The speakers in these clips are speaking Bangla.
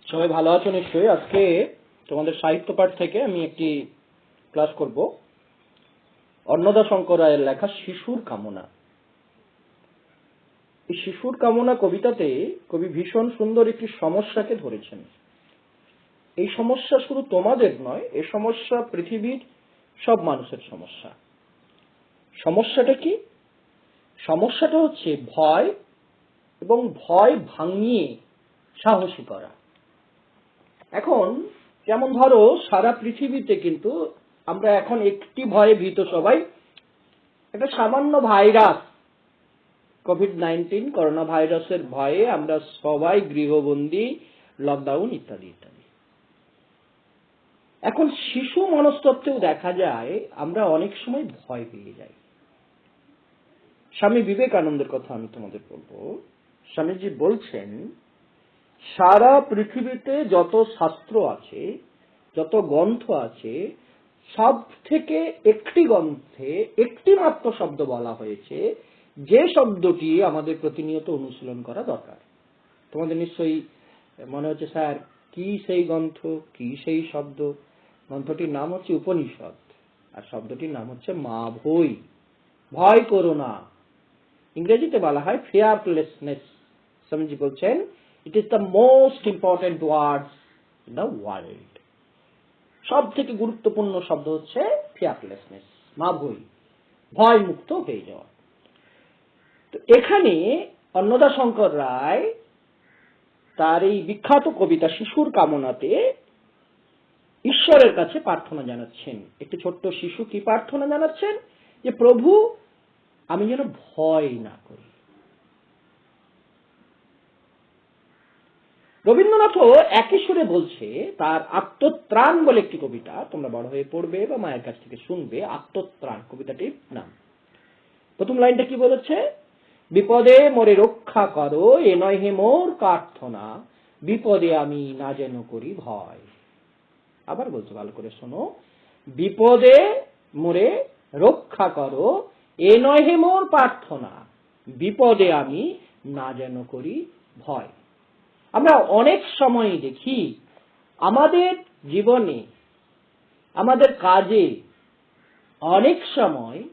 সবাই ভালো আছো নিশ্চয়ই। আজকে তোমাদের সাহিত্য পাঠ থেকে আমি একটি ক্লাস করব। অন্নদা শঙ্কর রায়ের লেখা শিশুর কামনা। এই শিশুর কামনা কবিতাতে কবি ভীষণ সুন্দর একটি সমস্যাকে ধরেছেন। এই সমস্যা শুধু তোমাদের নয়, এই সমস্যা পৃথিবীর সব মানুষের সমস্যা। সমস্যাটা কি? সমস্যাটা হচ্ছে ভয় এবং ভয় ভাঙিয়ে সাহসী করা। এখন যেমন ধরো সারা পৃথিবীতে কিন্তু আমরা এখন একটি ভয়ে ভীত সবাই, একটা সামান্য ভাইরাস কোভিড-19 করোনা ভাইরাসের ভয়ে আমরা সবাই গৃহবন্দী, লকডাউন ইত্যাদি ইত্যাদি। এখন শিশু মনস্তত্ত্বেও দেখা যায় আমরা অনেক সময় ভয় পেয়ে যাই। স্বামী বিবেকানন্দের কথা আমি তোমাদের বলবো। স্বামীজি বলছেন, সারা পৃথিবীতে যত শাস্ত্র আছে, যত গ্রন্থ আছে, সব থেকে একটি গ্রন্থে একটি মাত্র শব্দ বলা হয়েছে, যে শব্দটি আমাদের প্রতিনিয়ত অনুশীলন করা দরকার। তোমাদের নিশ্চয়ই মনে হচ্ছে, স্যার কি সেই গ্রন্থ, কি সেই শব্দ? গ্রন্থটির নাম হচ্ছে উপনিষদ, আর শব্দটির নাম হচ্ছে মা ভৈ। ভয় করো না। ইংরেজিতে বলা হয় ফিয়ারলেসনেস। স্বামীজি বলছেন, it is the most important words in the world. সব থেকে গুরুত্বপূর্ণ শব্দ হচ্ছে ফিয়ারলেসনেস, মা ভৈ, ভয় মুক্ত হয়ে যাওয়া। তো এখানে অন্নদা শঙ্কর রায় তার এই বিখ্যাত কবিতা শিশুর কামনাতে ঈশ্বরের কাছে প্রার্থনা জানাচ্ছেন। একটি ছোট্ট শিশু কি প্রার্থনা জানাচ্ছেন? যে প্রভু, আমি যেন ভয় না করি। রবীন্দ্রনাথও একই সুরে বলছে তার আত্মত্রাণ বলে একটি কবিতা, তোমরা বড় হয়ে পড়বে বা মায়ের কাছ থেকে শুনবে। আত্মত্রাণ কবিতাটির নাম। প্রথম লাইনটা কি বলেছে? বিপদে মোরে রক্ষা করো, এ নয় হে মোর প্রার্থনা, বিপদে আমি না যেন করি ভয়। আবার বলছো, ভালো করে শোনো। বিপদে মোরে রক্ষা করো, এ নয় হে মোর প্রার্থনা, বিপদে আমি না যেন করি ভয়। আমরা অনেক সময় দেখি আমাদের জীবনে, আমাদের কাজে অনেক সময়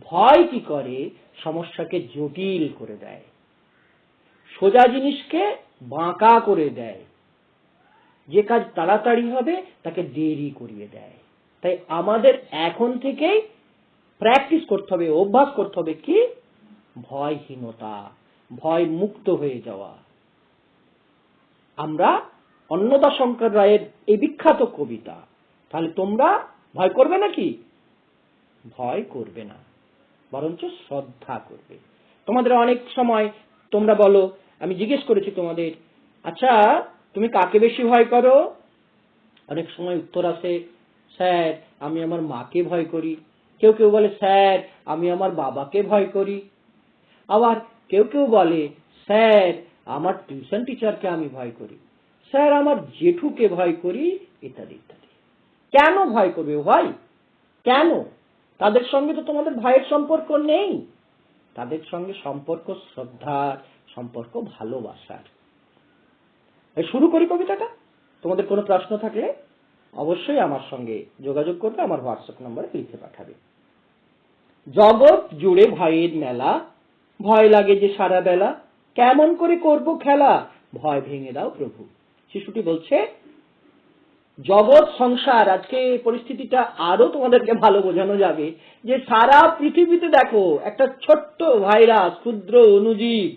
ভয় কি করে, সমস্যাকে জটিল করে দেয়, সোজা জিনিসকে বাঁকা করে দেয়, যে কাজ তাড়াতাড়ি হবে তাকে দেরি করিয়ে দেয়। তাই আমাদের এখন থেকেই প্র্যাকটিস করতে হবে, অভ্যাস করতে হবে কি? ভয়হীনতা, ভয় মুক্ত হয়ে যাওয়া। আমরা অন্নদা শঙ্কর রায়ের এই বিখ্যাত কবিতা, তাহলে তোমরা ভয় করবে নাকি? ভয় করবে না, বরঞ্চ শ্রদ্ধা করবে। তোমাদের অনেক সময় তোমরা বলো, আমি জিজ্ঞেস করেছি তোমাদের, আচ্ছা তুমি কাকে বেশি ভয় করো? অনেক সময় উত্তর আসে, স্যার আমি আমার মাকে ভয় করি। কেউ কেউ বলে, স্যার আমি আমার বাবাকে ভয় করি। আবার কেউ কেউ বলে, স্যার আমার টিউশন টিচারকে আমি ভয় করি, স্যার আমার জেঠুকে ভয় করি, ইত্যাদি ইত্যাদি। কেন ভয় করবে ভাই? কেন? তাদের সঙ্গে তো তোমাদের ভয়ের সম্পর্ক নেই। তাদের সঙ্গে সম্পর্ক শ্রদ্ধার, সম্পর্ক ভালোবাসার। শুরু করি কবিতাটা। তোমাদের কোনো প্রশ্ন থাকলে অবশ্যই আমার সঙ্গে যোগাযোগ করবে, আমার হোয়াটসঅ্যাপ নম্বরে লিখে পাঠাবে। জগৎ জুড়ে ভয়ের মেলা, ভয় লাগে যে সারা বেলা, কেমন করে করব খেলা, ভয় ভেঙে দাও প্রভু। শিশুটি বলছে, জগৎ সংসার, আজকে পরিস্থিতিটা আরো তোমাদেরকে ভালো বোঝানো যাবে যে সারা পৃথিবীতে দেখো একটা ছোট্ট ভাইরাস, ক্ষুদ্র অণুজীব,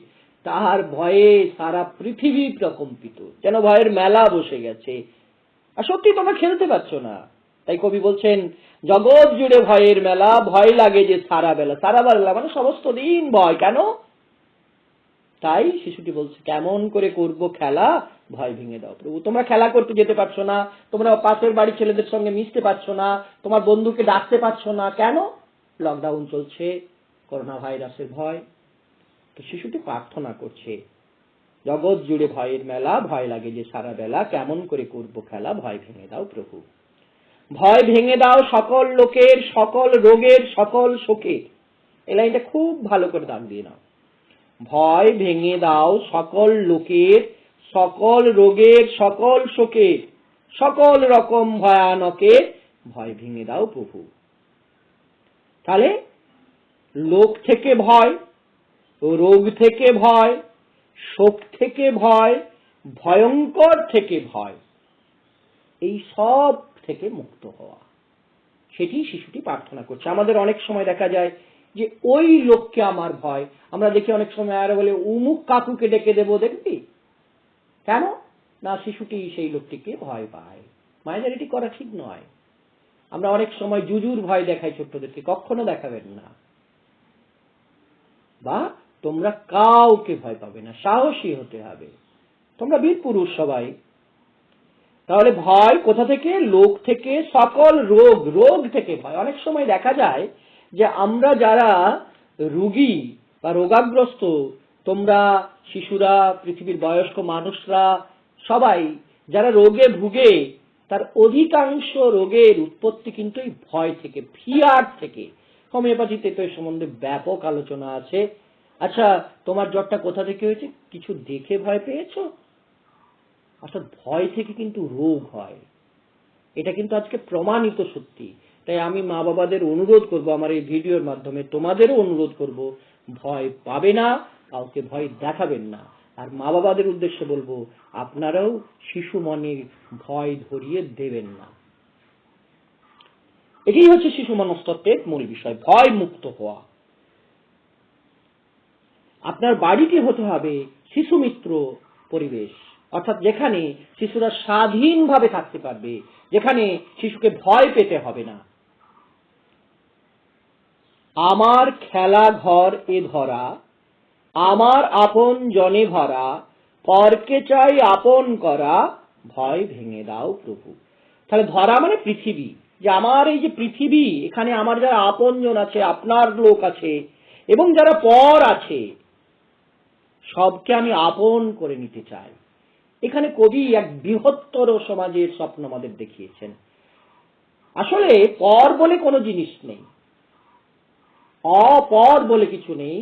তাহার ভয়ে সারা পৃথিবী প্রকম্পিত, যেন ভয়ের মেলা বসে গেছে। আর সত্যি তোমরা খেলতে পারছো না। তাই কবি বলছেন, জগৎ জুড়ে ভয়ের মেলা, ভয় লাগে যে সারা বেলা। সারা বেলা মানে সমস্ত দিন ভয়। কেন? তাই শিশুটি বলছে, কেমন করে করব খেলা, ভয় ভেঙে দাও প্রভু। তোমরা খেলা করতে যেতে পারছো না, তোমরা পাশের বাড়ির ছেলেদের সঙ্গে মিশতে পারছো না, তোমার বন্ধুকে ডাকতে পারছো না। কেন? লকডাউন চলছে, করোনা ভাইরাসের ভয়। তো শিশুটি প্রার্থনা করছে, জগৎ জুড়ে ভয়ের মেলা, ভয় লাগে যে সারা বেলা, কেমন করে করব খেলা, ভয় ভেঙে দাও প্রভু। ভয় ভেঙে দাও সকল লোকের, সকল রোগের, সকল শোকের। এই লাইনটা খুব ভালো করে দাগ দিয়ে নাও। ভয় ভেঙে দাও সকল লোকের, সকল রোগের, সকল শোকের, সকল রকম ভয়ানকের ভয় ভেঙে দাও প্রভু। তাহলে লোক থেকে ভয়, রোগ থেকে ভয়, শোক থেকে ভয়, ভয়ঙ্কর থেকে ভয়, এই সব থেকে মুক্ত হওয়া, সেটি শিশুটি প্রার্থনা করছে। আমাদের অনেক সময় দেখা যায় যে ওই লোককে আমার ভয়, আমরা দেখি অনেক সময় আর বলে উমুক কাকুকে ডেকে দেবো, দেখবি কেন না শিশুটি সেই লোকটিকে ভয় পায়। মায়েদের এটি করা ঠিক নয়। আমরা অনেক সময় জুজুর ভয় দেখাই ছোট্টদেরকে, কখনো দেখাবেন না। বা তোমরা কাউকে ভয় পাবে না, সাহসী হতে হবে, তোমরা বীর পুরুষ সবাই। তাহলে ভয় কোথা থেকে? লোক থেকে, সকল রোগ, রোগ থেকে ভয়। অনেক সময় দেখা যায় যে আমরা যারা রোগী বা রোগাগ্রস্ত, তোমরা শিশুরা, পৃথিবীর বয়স্ক মানুষরা, সবাই যারা রোগে ভুগে, তার অধিকাংশ রোগের উৎপত্তি কিন্তু এই ভয় থেকে, ফিয়ার থেকে। হোমিওপ্যাথিতে তো এ সম্বন্ধে ব্যাপক আলোচনা আছে। আচ্ছা, তোমার জ্বরটা কোথা থেকে হয়েছে? কিছু দেখে ভয় পেয়েছো? অর্থাৎ ভয় থেকে কিন্তু রোগ হয়, এটা কিন্তু আজকে প্রমাণিত সত্যি। তাই আমি মা বাবাদের অনুরোধ করব, আমার এই ভিডিওর মাধ্যমে তোমাদেরও অনুরোধ করব, ভয় পাবে না, কাউকে ভয় দেখাবেন না। আর মা বাবাদের উদ্দেশ্যে বলবো, আপনারাও শিশু মনে ভয় ধরিয়ে দেবেন না। এটাই হচ্ছে শিশু মনস্তত্ত্বের মূল বিষয়, ভয় মুক্ত হওয়া। আপনার বাড়িটি হতে হবে শিশু মিত্র পরিবেশ, অর্থাৎ যেখানে শিশুরা স্বাধীনভাবে থাকতে পারবে, যেখানে শিশুকে ভয় পেতে হবে না। আমার খেলা ঘর এ ধরা, আমার আপন জনে ভরা, পরকে চাই আপন করা, ভয় ভেঙে দাও প্রভু। তাহলে ধরা মানে পৃথিবী, যে আমার এই যে পৃথিবী, এখানে আমার যারা আপনজন আছে, আপনার লোক আছে, এবং যারা পর আছে, সবকে আমি আপন করে নিতে চাই। এখানে কবি এক বৃহত্তর সমাজের স্বপ্ন আমাদের দেখিয়েছেন। আসলে পর বলে কোনো জিনিস নেই, অপর বলে কিছু নেই।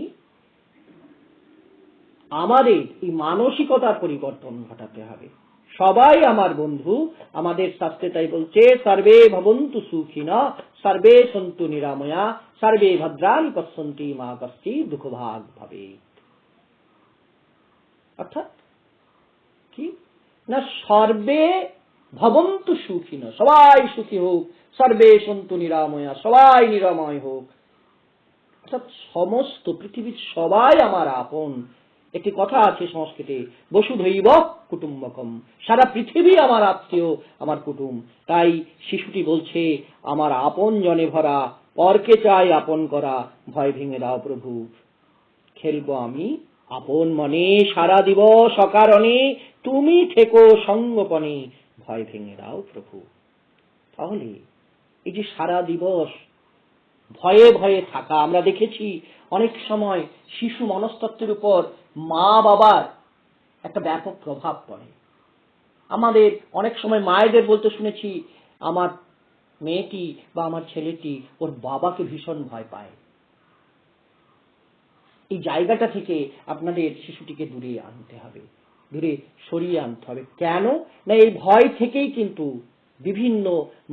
আমাদের এই মানসিকতার পরিবর্তন ঘটাতে হবে। সবাই আমার বন্ধু, আমাদের শাস্ত্রে তাই বলছে, সর্বে ভবন্তু সুখিনা, সর্বে সন্তু নিরাময়া, সর্বে ভদ্রাণি পশ্যন্তি মা কশ্চিৎ দুঃখভাগ ভবেৎ। অর্থাৎ কি না, সর্বে ভবন্তু সুখিনা, সবাই সুখী হোক, সর্বে সন্তু নিরাময়া, সবাই নিরাময় হোক। অর্থাৎ সমস্ত পৃথিবীর সবাই আমার আপন। একটি কথা আছে সংস্কৃতে, বসুধৈব কুটুম্বকম, সারা পৃথিবী আমার আত্মীয়, আমার কুটুম। তাই শিশুটি বলছে, আমার আপন জনে ভরা, পরকে চাই আপন করা, ভয় ভেঙে দাও প্রভু। খেলবো আমি আপন মনে, সারা দিবস অকারণে, তুমি থেকো সঙ্গপনে, ভয় ভেঙে দাও প্রভু। তাহলে এই যে সারা দিবস ভয়ে ভয়ে থাকা, আমরা দেখেছি অনেক সময় শিশু মনস্তত্ত্বের উপর মা বাবার একটা ব্যাপক প্রভাব পড়ে। আমাদের অনেক সময় মায়েদের বলতে শুনেছি, আমার মেয়েটি বা আমার ছেলেটি ওর বাবাকে ভীষণ ভয় পায়। এই জায়গাটা থেকে আপনাদের শিশুটিকে দূরে আনতে হবে, দূরে সরিয়ে আনতে হবে। কেন না, এই ভয় থেকেই কিন্তু বিভিন্ন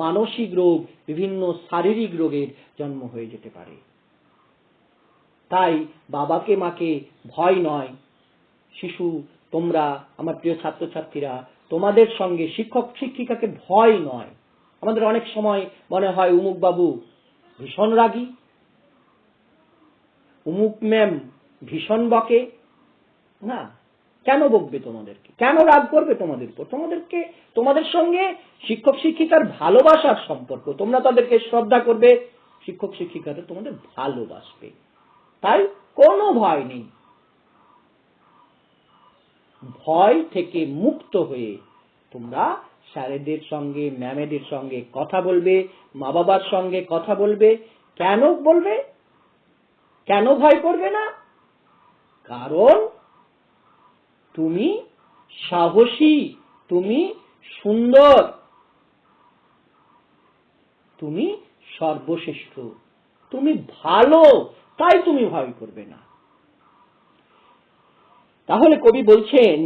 মানসিক রোগ, বিভিন্ন শারীরিক রোগের জন্ম হয়ে যেতে পারে। তাই বাবাকে মাকে ভয় নয়। শিশু, তোমরা আমার প্রিয় ছাত্রছাত্রীরা, তোমাদের সঙ্গে শিক্ষক শিক্ষিকাকে ভয় নয়। আমাদের অনেক সময় মনে হয় উমুক বাবু ভীষণ রাগী, উমুক ম্যাম ভীষণ বকে। না, কেন বকবে তোমাদেরকে? কেন রাগ করবে তোমাদের উপর? তোমাদের সঙ্গে শিক্ষক শিক্ষিকার ভালোবাসার সম্পর্ক, তোমরা তাদেরকে শ্রদ্ধা করবে, শিক্ষক শিক্ষিকারা তোমাদের ভালোবাসবে। তাই কোনো ভয় নেই। ভয় থেকে মুক্ত হয়ে তোমরা স্যারেদের সঙ্গে, ম্যামেদের সঙ্গে কথা বলবে, মা বাবার সঙ্গে কথা বলবে। কেন বলবে? কেন ভয় করবে না? কারণ তুমি সাহসী, তুমি সুন্দর, তুমি সর্বশ্রেষ্ঠ, তুমি ভালো, তাই তুমি ভয় করবে না। তাহলে কবি বলছেন,